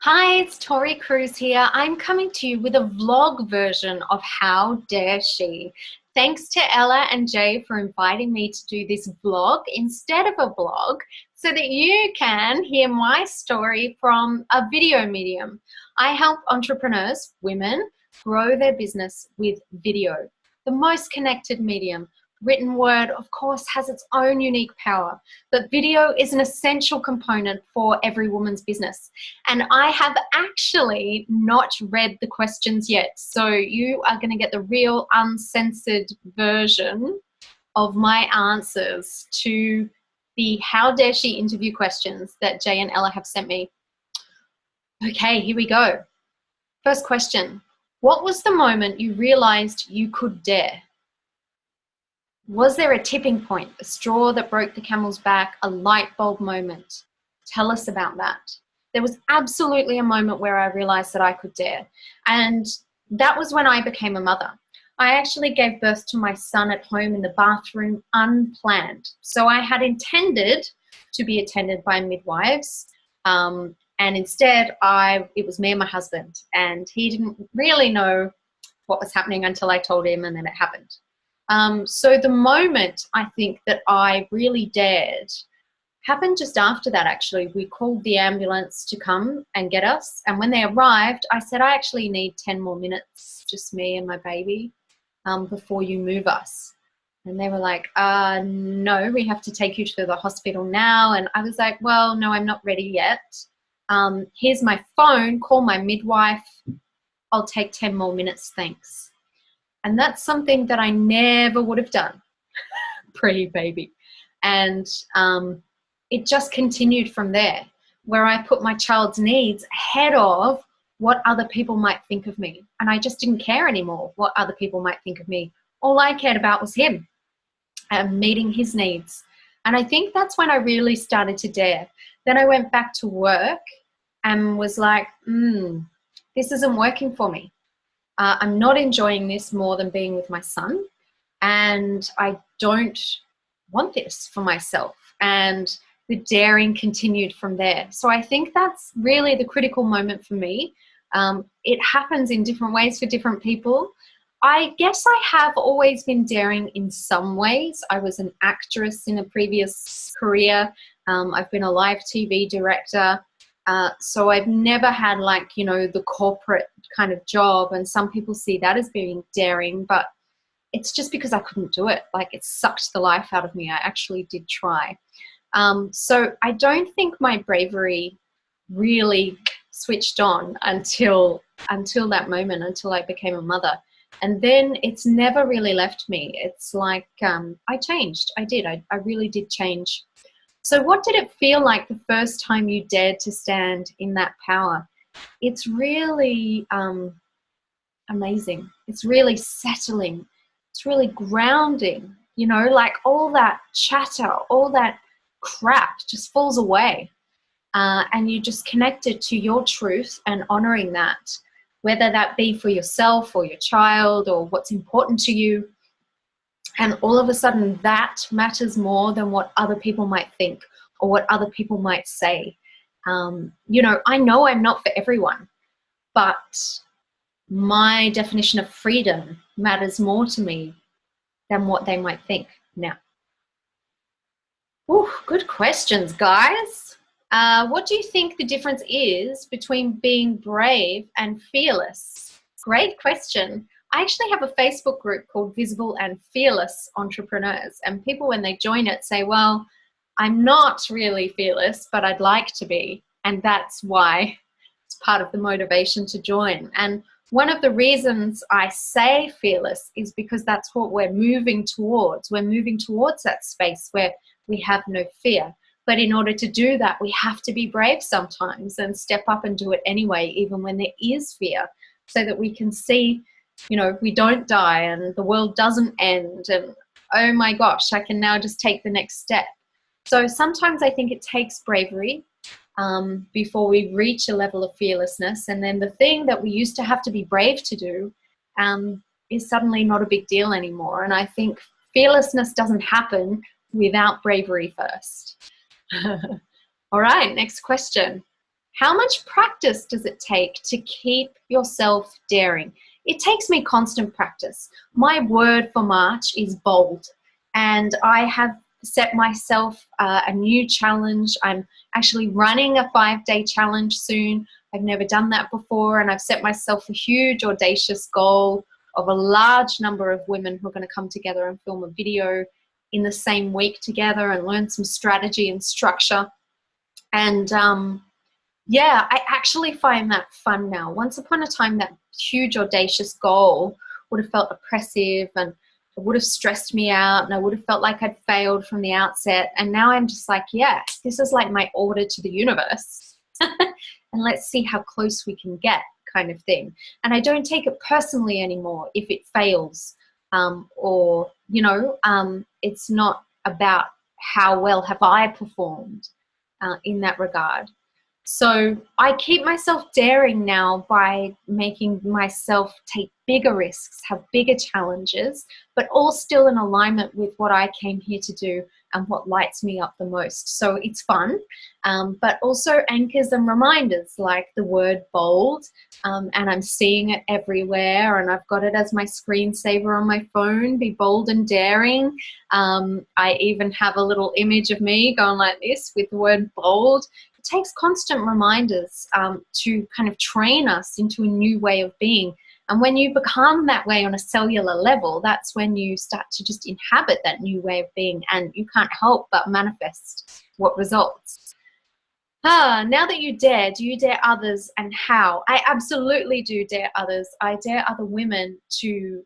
Hi, it's Tori Crewes here. I'm coming to you with a vlog version of How Dare She. Thanks to Ella and Jay for inviting me to do this vlog instead of a blog so that you can hear my story from a video medium. I help entrepreneurs, women, grow their business with video, the most connected medium. Written word, of course, has its own unique power, but video is an essential component for every woman's business. And I have actually not read the questions yet, so you are going to get the real uncensored version of my answers to the How Dare She interview questions that Jay and Ella have sent me. Okay, here we go. First question. What was the moment you realized you could dare? Was there a tipping point, a straw that broke the camel's back, a light bulb moment? Tell us about that. There was absolutely a moment where I realized that I could dare. And that was when I became a mother. I actually gave birth to my son at home in the bathroom unplanned. So I had intended to be attended by midwives. And instead, it was me and my husband. And he didn't really know what was happening until I told him, and then it happened. So the moment I think that I really dared happened just after that, actually. We called the ambulance to come and get us. And when they arrived, I said, I actually need 10 more minutes, just me and my baby, before you move us. And they were like, no, we have to take you to the hospital now. And I was like, well, no, I'm not ready yet. Here's my phone, call my midwife. I'll take 10 more minutes, thanks. And that's something that I never would have done pre-baby. And it just continued from there, where I put my child's needs ahead of what other people might think of me. And I just didn't care anymore what other people might think of me. All I cared about was him and meeting his needs. And I think that's when I really started to dare. Then I went back to work and was like, this isn't working for me. I'm not enjoying this more than being with my son, and I don't want this for myself. And the daring continued from there. So I think that's really the critical moment for me. It happens in different ways for different people. I guess I have always been daring in some ways. I was an actress in a previous career. I've been a live TV director. So I've never had the corporate kind of job, and some people see that as being daring, but it's just because I couldn't do it. It sucked the life out of me. I actually did try. So I don't think my bravery really switched on until that moment, until I became a mother. And then it's never really left me. It's like I changed. I did. I really did change. So what did it feel like the first time you dared to stand in that power? It's really amazing. It's really settling. It's really grounding. All that chatter, all that crap just falls away. And you just connect it to your truth and honoring that, whether that be for yourself or your child or what's important to you. And all of a sudden that matters more than what other people might think or what other people might say. I know I'm not for everyone, but my definition of freedom matters more to me than what they might think now. Ooh, good questions, guys. What do you think the difference is between being brave and fearless? Great question. I actually have a Facebook group called Visible and Fearless Entrepreneurs, and people, when they join it, say, well, I'm not really fearless, but I'd like to be. And that's why it's part of the motivation to join. And one of the reasons I say fearless is because that's what we're moving towards. We're moving towards that space where we have no fear. But in order to do that, we have to be brave sometimes and step up and do it anyway, even when there is fear, so that we can see, we don't die and the world doesn't end, and oh my gosh, I can now just take the next step. So sometimes I think it takes bravery before we reach a level of fearlessness, and then the thing that we used to have to be brave to do is suddenly not a big deal anymore. And I think fearlessness doesn't happen without bravery first. All right, next question. How much practice does it take to keep yourself daring? It takes me constant practice. My word for March is bold, and I have set myself a new challenge. I'm actually running a 5-day challenge soon. I've never done that before, and I've set myself a huge, audacious goal of a large number of women who are going to come together and film a video in the same week together and learn some strategy and structure. And yeah, I actually find that fun now. Once upon a time, that huge, audacious goal would have felt oppressive, and it would have stressed me out, and I would have felt like I'd failed from the outset. And now I'm just like, yeah, this is like my order to the universe. And let's see how close we can get, kind of thing. And I don't take it personally anymore if it fails, or, you know, it's not about how well have I performed in that regard. So I keep myself daring now by making myself take bigger risks, have bigger challenges, but all still in alignment with what I came here to do and what lights me up the most. So it's fun, but also anchors and reminders like the word bold, and I'm seeing it everywhere, and I've got it as my screensaver on my phone, be bold and daring. I even have a little image of me going like this with the word bold. It takes constant reminders to kind of train us into a new way of being. And when you become that way on a cellular level, that's when you start to just inhabit that new way of being, and you can't help but manifest what results. Now that you dare, do you dare others, and how? I absolutely do dare others. I dare other women to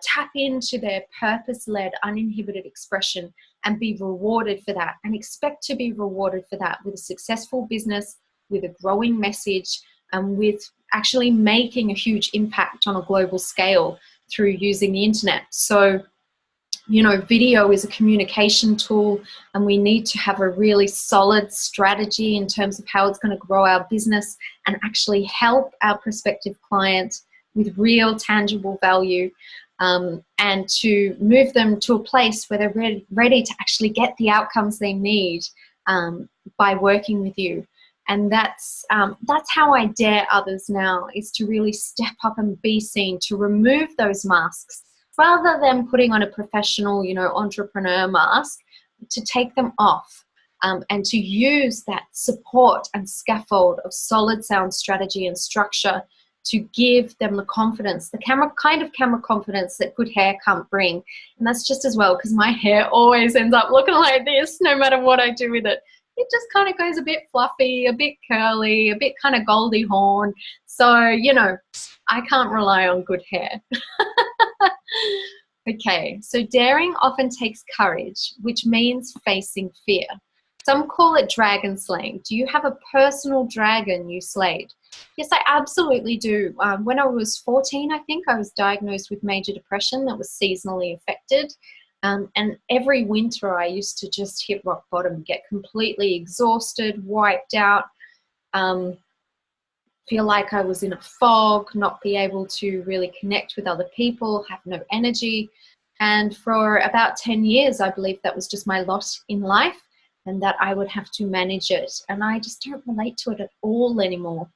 tap into their purpose-led, uninhibited expression and be rewarded for that, and expect to be rewarded for that with a successful business, with a growing message, and with actually making a huge impact on a global scale through using the internet. So, you know, video is a communication tool, and we need to have a really solid strategy in terms of how it's going to grow our business and actually help our prospective client with real tangible value, and to move them to a place where they're ready to actually get the outcomes they need by working with you. And that's how I dare others now, is to really step up and be seen, to remove those masks rather than putting on a professional, you know, entrepreneur mask, to take them off, and to use that support and scaffold of solid sound strategy and structure to give them the confidence, the kind of camera confidence that good hair can't bring. And that's just as well, because my hair always ends up looking like this no matter what I do with it. It just kind of goes a bit fluffy, a bit curly, a bit kind of Goldie Hawn. So, you know, I can't rely on good hair. Okay, so daring often takes courage, which means facing fear. Some call it dragon slaying. Do you have a personal dragon you slayed? Yes, I absolutely do. When I was 14, I think, I was diagnosed with major depression that was seasonally affected. And every winter I used to just hit rock bottom, get completely exhausted, wiped out, feel like I was in a fog, not be able to really connect with other people, have no energy. And for about 10 years, I believed that was just my lot in life, and that I would have to manage it. And I just don't relate to it at all anymore.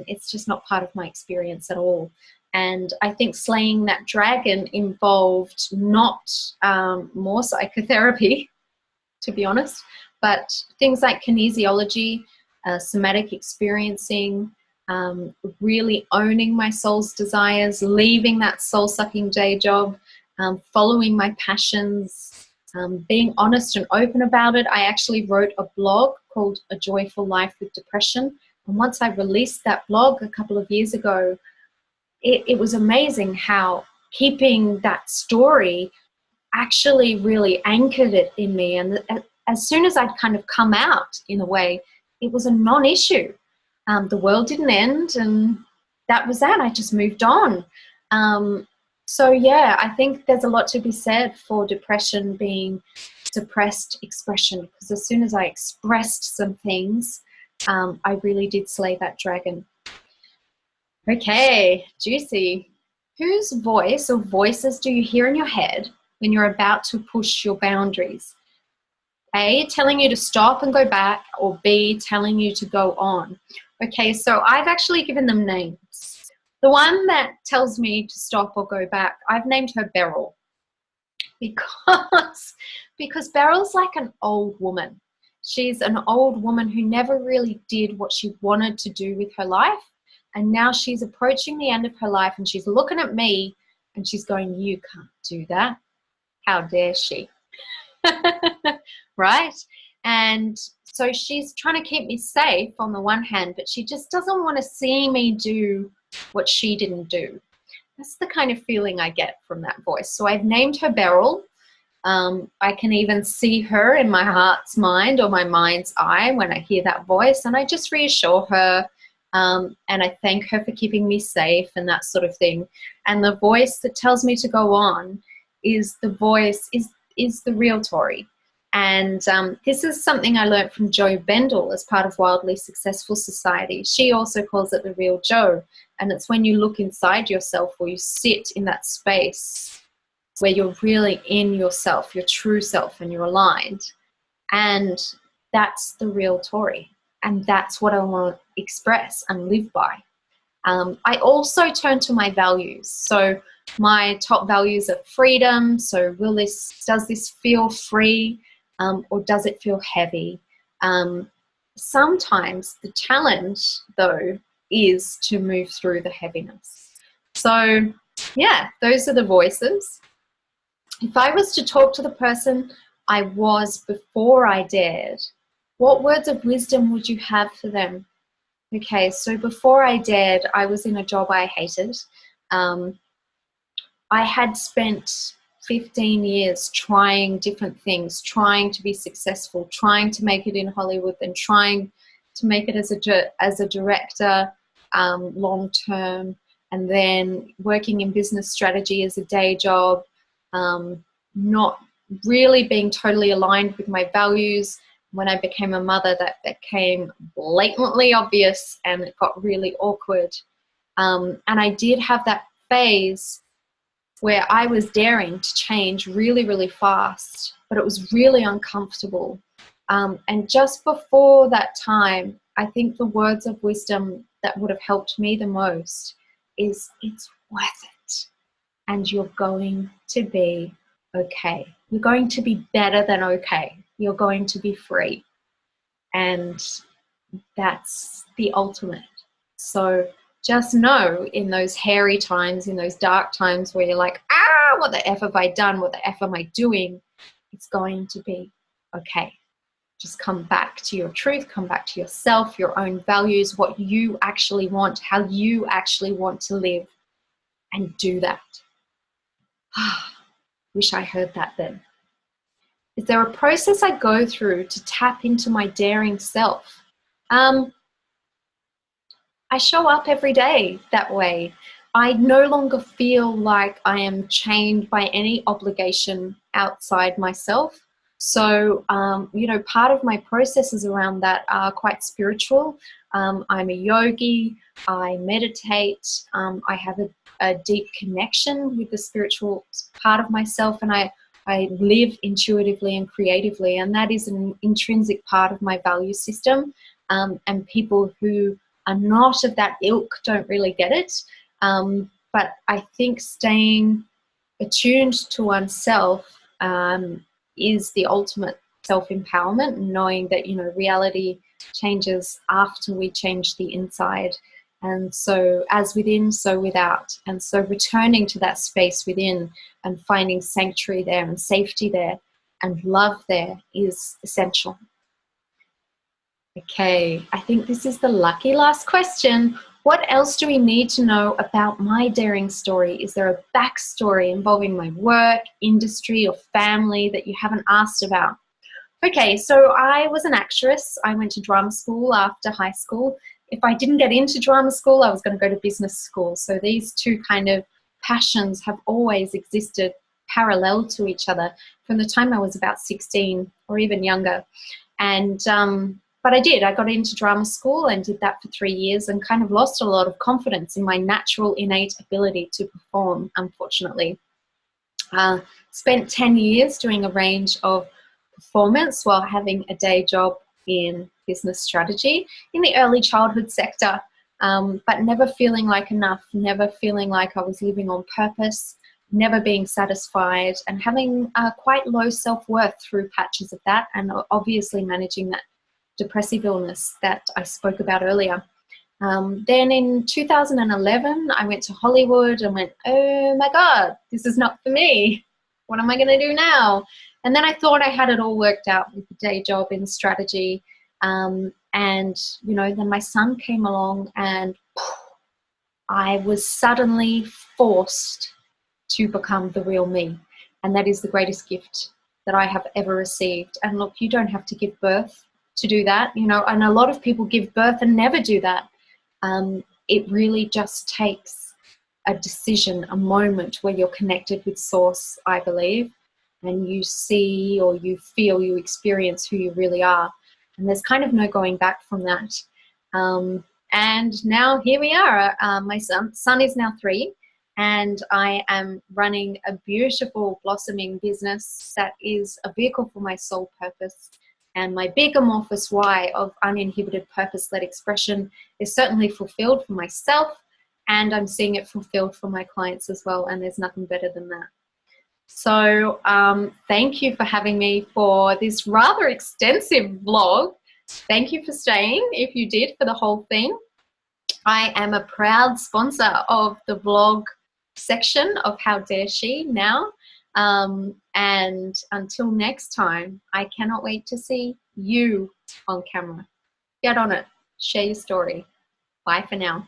It's just not part of my experience at all. And I think slaying that dragon involved not more psychotherapy, to be honest, but things like kinesiology, somatic experiencing, really owning my soul's desires, leaving that soul-sucking day job, following my passions, being honest and open about it. I actually wrote a blog called A Joyful Life with Depression. And once I released that blog a couple of years ago, it was amazing how keeping that story actually really anchored it in me. And as soon as I'd kind of come out, in a way, it was a non-issue. The world didn't end, and that was that. I just moved on. So yeah, I think there's a lot to be said for depression being suppressed expression, because as soon as I expressed some things, I really did slay that dragon. Okay, juicy. Whose voice or voices do you hear in your head when you're about to push your boundaries? A, telling you to stop and go back, or B, telling you to go on. Okay, so I've actually given them names. The one that tells me to stop or go back, I've named her Beryl, because Beryl's like an old woman. She's an old woman who never really did what she wanted to do with her life, and now she's approaching the end of her life, and she's looking at me and she's going, you can't do that. How dare she? Right? And so she's trying to keep me safe on the one hand, but she just doesn't want to see me do what she didn't do. That's the kind of feeling I get from that voice. So I've named her Beryl. I can even see her in my heart's mind or my mind's eye when I hear that voice, and I just reassure her, and I thank her for keeping me safe and that sort of thing. And the voice that tells me to go on is the voice, is the real Tori. And this is something I learned from Jo Bendel as part of Wildly Successful Society. She also calls it the real Jo. And it's when you look inside yourself, or you sit in that space where you're really in yourself, your true self, and you're aligned. And that's the real Tori. And that's what I want to express and live by. I also turn to my values. So my top values are freedom. So does this feel free, or does it feel heavy? Sometimes the challenge, though, is to move through the heaviness. So yeah, those are the voices. If I was to talk to the person I was before I dared, what words of wisdom would you have for them? Okay, so before I dared, I was in a job I hated. I had spent 15 years trying different things, trying to be successful, trying to make it in Hollywood, and trying to make it as a director long term, and then working in business strategy as a day job, not really being totally aligned with my values. When I became a mother, that became blatantly obvious, and it got really awkward. And I did have that phase where I was daring to change really, really fast, but it was really uncomfortable. And just before that time, I think the words of wisdom that would have helped me the most is, it's worth it. And you're going to be okay. You're going to be better than okay. You're going to be free. And that's the ultimate. So just know, in those hairy times, in those dark times where you're like, what the F have I done? What the F am I doing? It's going to be okay. Just come back to your truth, come back to yourself, your own values, what you actually want, how you actually want to live, and do that. Wish I heard that then. Is there a process I go through to tap into my daring self? I show up every day that way. I no longer feel like I am chained by any obligation outside myself. So, part of my processes around that are quite spiritual. I'm a yogi, I meditate, I have a deep connection with the spiritual part of myself, and I live intuitively and creatively, and that is an intrinsic part of my value system. And people who are not of that ilk don't really get it. But I think staying attuned to oneself is the ultimate self-empowerment, knowing that, reality changes after we change the inside. And so as within, so without. And so returning to that space within and finding sanctuary there and safety there and love there is essential. Okay, I think this is the lucky last question. What else do we need to know about my daring story? Is there a backstory involving my work, industry, or family that you haven't asked about? Okay, so I was an actress. I went to drama school after high school. If I didn't get into drama school, I was going to go to business school. So these two kind of passions have always existed parallel to each other from the time I was about 16 or even younger. And but I did. I got into drama school and did that for 3 years and kind of lost a lot of confidence in my natural innate ability to perform, unfortunately. Spent 10 years doing a range of performance while having a day job in business strategy in the early childhood sector, but never feeling like enough, never feeling like I was living on purpose, never being satisfied, and having quite low self-worth through patches of that, and obviously managing that depressive illness that I spoke about earlier. Then in 2011, I went to Hollywood and went, oh my God, this is not for me. What am I going to do now? And then I thought I had it all worked out with the day job in strategy. And, you know, then my son came along and I was suddenly forced to become the real me. And that is the greatest gift that I have ever received. And look, you don't have to give birth to do that, you know, and a lot of people give birth and never do that. It really just takes a decision, a moment where you're connected with source, I believe, and you see or you feel, you experience who you really are. And there's kind of no going back from that. And now here we are. My son is now 3, and I am running a beautiful blossoming business that is a vehicle for my soul purpose. And my big amorphous why of uninhibited purpose-led expression is certainly fulfilled for myself, and I'm seeing it fulfilled for my clients as well, and there's nothing better than that. So thank you for having me for this rather extensive vlog. Thank you for staying, if you did, for the whole thing. I am a proud sponsor of the vlog section of How Dare She now. And until next time, I cannot wait to see you on camera. Get on it. Share your story. Bye for now.